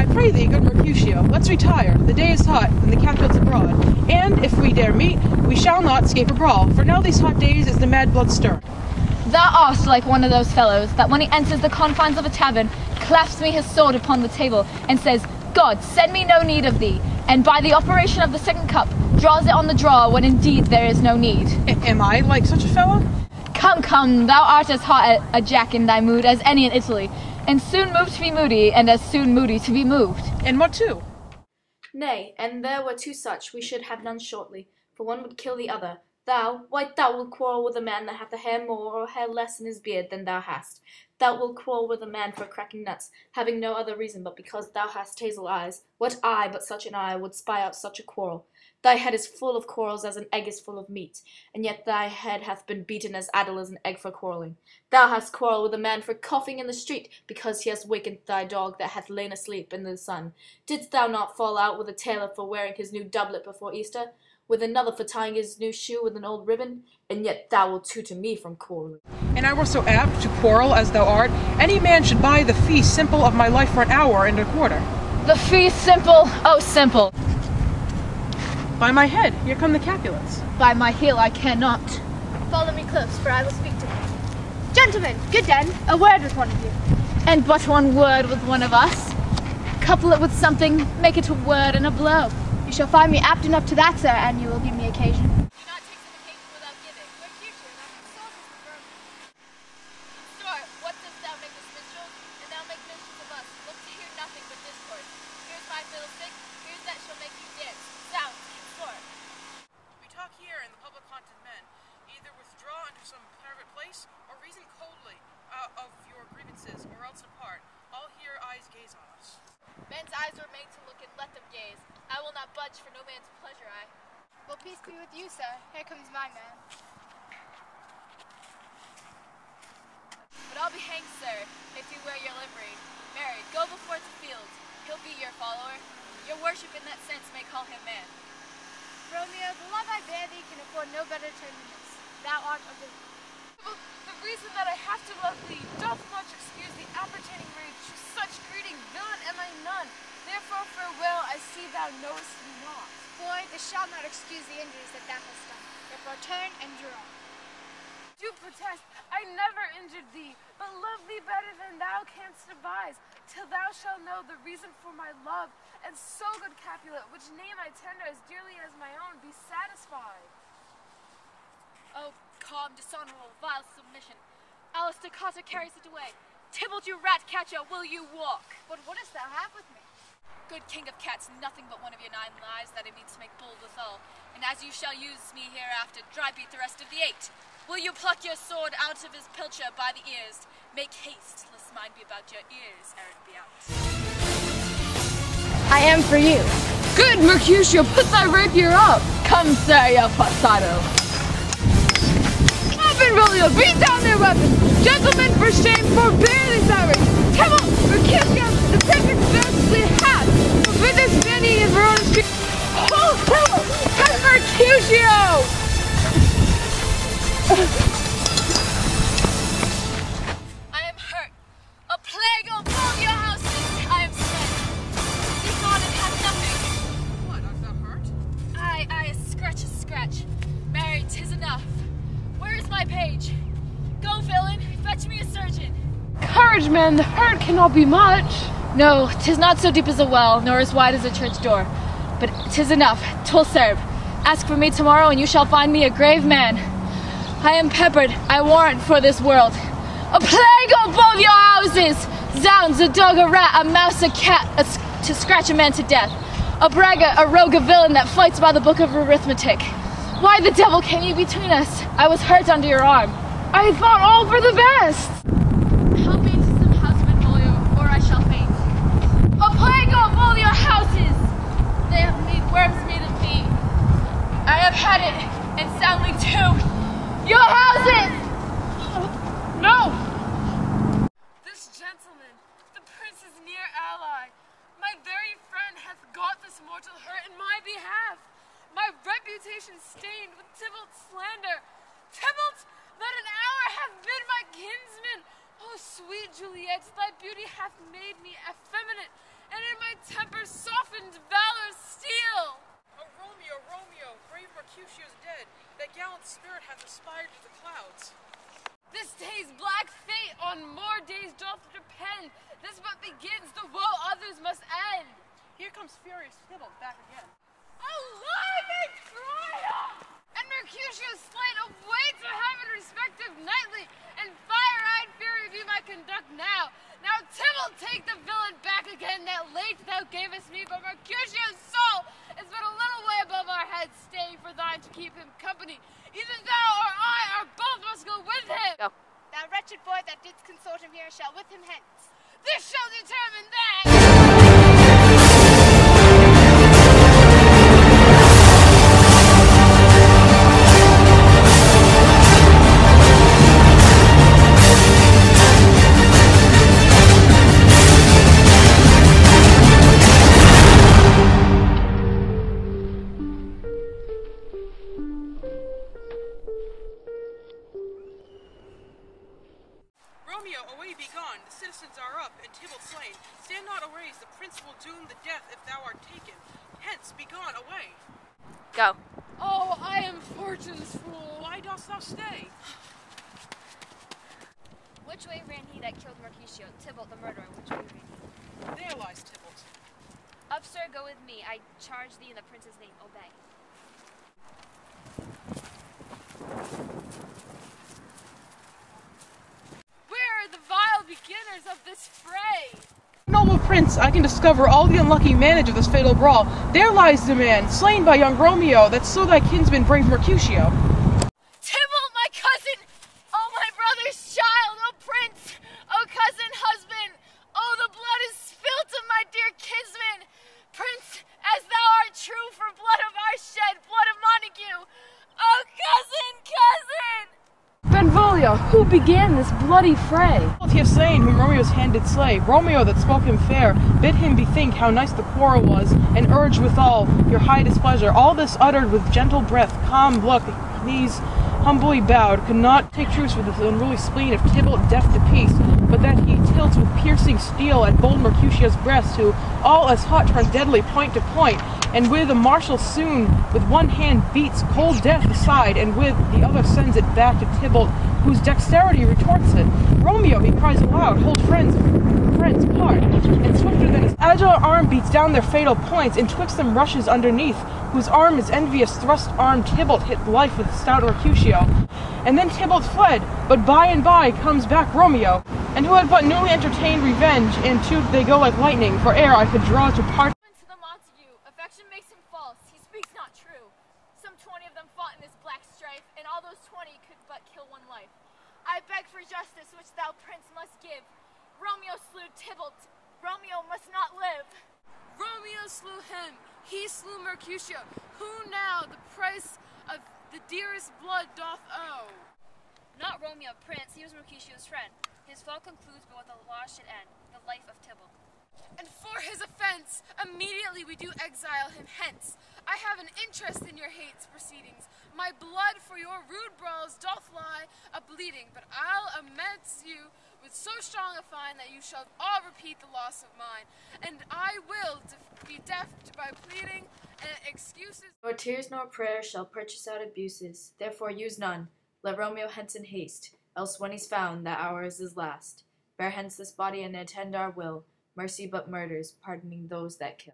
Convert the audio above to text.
I pray thee, good Mercutio, let's retire. The day is hot, and the Capulets abroad. And, if we dare meet, we shall not escape a brawl, for now these hot days is the mad blood stir. Thou art like one of those fellows that when he enters the confines of a tavern, claps me his sword upon the table, and says, God, send me no need of thee, and by the operation of the second cup, draws it on the drawer when indeed there is no need. Am I like such a fellow? Come, thou art as hot a jack in thy mood as any in Italy, and soon moved to be moody, and as soon moody to be moved. And what too? Nay, and there were two such, we should have none shortly, for one would kill the other. Thou wilt quarrel with a man that hath a hair more or hair less in his beard than thou hast. Thou wilt quarrel with a man for cracking nuts, having no other reason but because thou hast hazel eyes. What eye but such an eye would spy out such a quarrel? Thy head is full of quarrels as an egg is full of meat, and yet thy head hath been beaten as addle is an egg for quarrelling. Thou hast quarrelled with a man for coughing in the street, because he has wakened thy dog that hath lain asleep in the sun. Didst thou not fall out with a tailor for wearing his new doublet before Easter, with another for tying his new shoe with an old ribbon? And yet thou wilt tutor me from quarrelling. And I were so apt to quarrel as thou art, any man should buy the fee simple of my life for an hour and a quarter. The fee simple, oh simple. By my head, here come the Capulets. By my heel I cannot. Follow me close, for I will speak to them. Gentlemen, good den, a word with one of you. And but one word with one of us. Couple it with something, make it a word and a blow. You shall find me apt enough to that, sir, and you will give me occasion. Do not take some occasion without giving. Mercutio, thou soldiers from Consort, what dost thou make us minstrels? And thou make minstrels of us. Look to hear nothing but discourse. Here's my fiddlestick, here's that shall make you dance. Sounds, consort. We talk here in the public haunted men. Either withdraw into some private place, or reason coldly of your grievances, or else depart. All here eyes gaze on us. Men's eyes were made to look and let them gaze. I will not budge for no man's pleasure, Well, peace be with you, sir. Here comes my man. But I'll be hanged, sir, if you wear your livery. Mary, go before to field. He'll be your follower. Your worship in that sense may call him man. Romeo, the love I bear thee can afford no better term than this. Thou art of the... The reason that I have to love thee doth much excuse the appertaining rage to such greeting. Villain am I none. Therefore farewell, I see thou knowest me not. Boy, this shall not excuse the injuries that thou hast done. Therefore turn and draw. Do protest, I never injured thee, but love thee better than thou canst devise, till thou shalt know the reason for my love, and so, good Capulet, which name I tender as dearly as my own, be satisfied. Oh, calm, dishonorable, vile submission. Alice Staccato carries it away. Tybalt, you rat catcher, will you walk? But what dost thou have with me? Good king of cats, nothing but one of your 9 lives that it means to make bold withal. And as you shall use me hereafter, dry beat the rest of the 8. Will you pluck your sword out of his pilcher by the ears? Make haste, lest mine be about your ears ere it be out. I am for you. Good Mercutio, put thy rapier up. Come, sir, your passado. Up and Romeo, beat down their weapons. Gentlemen, for shame, forbear this outrage. Tybalt, Mercutio, the perfect best we have. Forbid this vanity in Verona's street. Oh, Tybalt, good Mercutio! I am hurt. A plague on all your houses. I am spent. Be gone and have nothing. What, art thou hurt? I, a scratch. Mary, 'tis enough. Where is my page? Go, villain, fetch me a surgeon. Courage, man, the hurt cannot be much. No, 'tis not so deep as a well, nor as wide as a church door. But 'tis enough. 'Twill serve. Ask for me tomorrow, and you shall find me a grave man. I am peppered, I warrant, for this world. A plague on both your houses! Zounds, a dog, a rat, a mouse, a cat, to scratch a man to death. A braggart, a rogue, a villain that fights by the book of arithmetic. Why the devil came you between us? I was hurt under your arm. I thought all for the best. Help me to some husband, Volio, or I shall faint. A plague on all your houses! They have made worms made of me. I have had it, and soundly too. Your houses! No! This gentleman, the prince's near ally, my very friend, hath got this mortal hurt in my behalf. My reputation stained with Tybalt's slander. Tybalt, that an hour hath been my kinsman. Oh, sweet Juliet, thy beauty hath made me effeminate, and in my temper softened valor's steel. Oh, Romeo, Romeo, brave Mercutio's dead. That gallant spirit hath aspired to the clouds. This day's black fate on more days doth depend. This but begins, the woe others must end. Here comes furious Tybalt back again. Alive in triumph! And Mercutio slain, awaits for heaven respective nightly, and fire-eyed fury view my conduct now. Now Tybalt, take the villain back again that late thou gavest me, but Mercutio's soul is but a little way above our heads, staying for thine to keep him company. Either thou or I, or both must go with him. Go. Thou wretched boy that didst consort him here shall with him hence. This shall determine that. Romeo, away be gone. The citizens are up, and Tybalt slain. Stand not aways, the prince will doom the death if thou art taken. Hence, be gone, away. Go. Oh, I am fortune's fool. Why dost thou stay? Which way ran he that killed Mercutio? Tybalt the murderer, which way ran he? There lies Tybalt. Up, sir, go with me. I charge thee in the prince's name. Obey. Where are the vile beginners of this fray? Noble prince, I can discover all the unlucky manage of this fatal brawl. There lies the man, slain by young Romeo, that slew thy kinsman brave Mercutio. Tybalt, my cousin! Oh, my brother's child! Oh, prince! Oh, cousin, husband! Oh, the blood is spilt of my dear kinsman! Prince, as thou art true for blood of our shed, blood of Montague! Oh, cousin, cousin! Benvolio, who began this bloody fray? He hath slain whom Romeo's hand did slay. Romeo that spoke him fair, bid him bethink how nice the quarrel was, and urged withal your high displeasure. All this uttered with gentle breath, calm look, knees humbly bowed, could not take truce with the unruly spleen of Tybalt deaf to peace, but that he tilts with piercing steel at bold Mercutio's breast, who all as hot runs deadly point to point, and with a martial soon with one hand beats cold death aside, and with the other sends it back to Tybalt, whose dexterity retorts it. Romeo, he cries aloud, hold friends part, and swifter than his agile arm beats down their fatal points, and twixt them rushes underneath, whose arm is envious thrust-armed Tybalt hit life with stout Mercutio. And then Tybalt fled, but by and by comes back Romeo, and who had but newly entertained revenge, and to they go like lightning, for ere I could draw to part. To the Montague, affection makes him false, he speaks not true. Some 20 of them fought in this black strife, and all those 20 could but kill one life. I beg for justice, which thou, prince, must give. Romeo slew Tybalt. Romeo must not live. Romeo slew him. He slew Mercutio, who now the price of the dearest blood doth owe. Not Romeo, prince, he was Mercutio's friend. His fall concludes but what the law should end, the life of Tybalt. And for his offense, immediately we do exile him hence. I have an interest in your hate's proceedings. My blood for your rude brawls doth lie a-bleeding, but I'll amend you with so strong a fine that you shall all repeat the loss of mine. And I will be deaf to by pleading and excuses. Nor tears nor prayers shall purchase out abuses, therefore use none. Let Romeo hence in haste, else when he's found, that hour is his last. Bear hence this body and attend our will. Mercy but murders, pardoning those that kill.